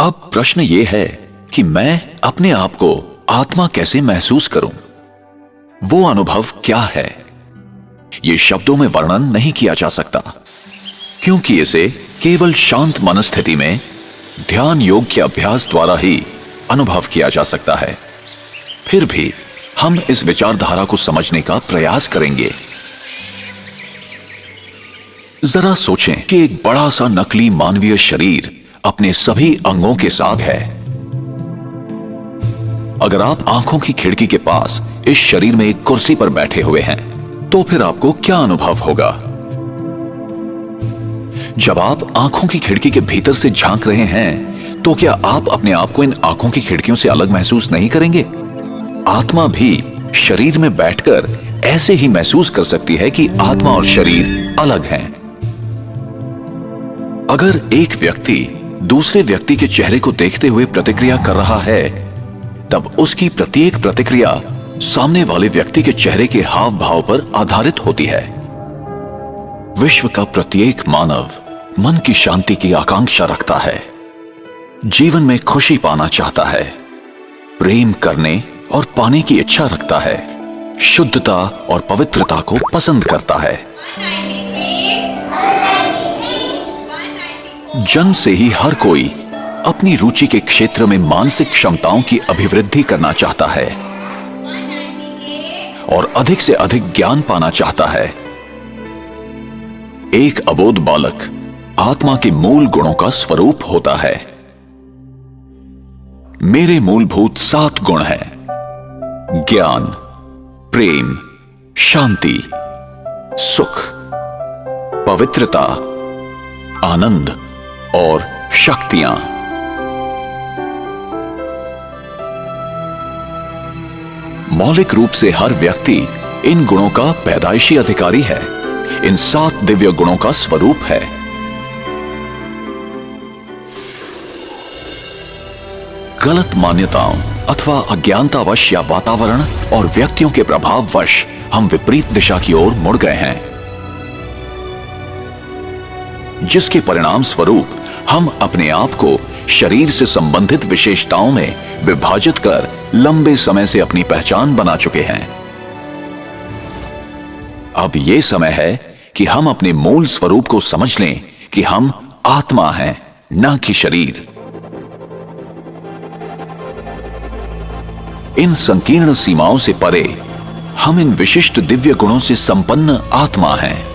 अब प्रश्न ये है कि मैं अपने आप को आत्मा कैसे महसूस करूं? वो अनुभव क्या है? ये शब्दों में वर्णन नहीं किया जा सकता, क्योंकि इसे केवल शांत मनस्थिति में ध्यान योग के अभ्यास द्वारा ही अनुभव किया जा सकता है। फिर भी हम इस विचारधारा को समझने का प्रयास करेंगे। जरा सोचें कि एक बड़ा सा नकली मानवीय शरीर अपने सभी अंगों के साथ है। अगर आप आंखों की खिड़की के पास इस शरीर में एक कुर्सी पर बैठे हुए हैं, तो फिर आपको क्या अनुभव होगा? जब आप आंखों की खिड़की के भीतर से झांक रहे हैं, तो क्या आप अपने आप को इन आंखों की खिड़कियों से अलग महसूस नहीं करेंगे? आत्मा भी शरीर में बैठकर ऐसे ही महसूस कर सकती है कि आत्मा और शरीर अलग हैं। अगर एक व्यक्ति दूसरे व्यक्ति के चेहरे को देखते हुए प्रतिक्रिया कर रहा है, तब उसकी प्रत्येक प्रतिक्रिया सामने वाले व्यक्ति के चेहरे के हाव भाव पर आधारित होती है। विश्व का प्रत्येक मानव मन की शांति की आकांक्षा रखता है, जीवन में खुशी पाना चाहता है, प्रेम करने और पाने की इच्छा रखता है, शुद्धता और पवित्रता को पसंद करता है। जन्म से ही हर कोई अपनी रुचि के क्षेत्र में मानसिक क्षमताओं की अभिवृद्धि करना चाहता है और अधिक से अधिक ज्ञान पाना चाहता है। एक अबोध बालक आत्मा के मूल गुणों का स्वरूप होता है। मेरे मूलभूत 7 गुण हैं: ज्ञान, प्रेम, शांति, सुख, पवित्रता, आनंद और शक्तियां। मौलिक रूप से हर व्यक्ति इन गुणों का पैदाइशी अधिकारी है, इन 7 दिव्य गुणों का स्वरूप है। गलत मान्यताओं अथवा अज्ञानतावश या वातावरण और व्यक्तियों के प्रभाववश हम विपरीत दिशा की ओर मुड़ गए हैं, जिसके परिणाम स्वरूप हम अपने आप को शरीर से संबंधित विशेषताओं में विभाजित कर लंबे समय से अपनी पहचान बना चुके हैं। अब यह समय है कि हम अपने मूल स्वरूप को समझ लें कि हम आत्मा हैं, न कि शरीर। इन संकीर्ण सीमाओं से परे हम इन विशिष्ट दिव्य गुणों से संपन्न आत्मा हैं।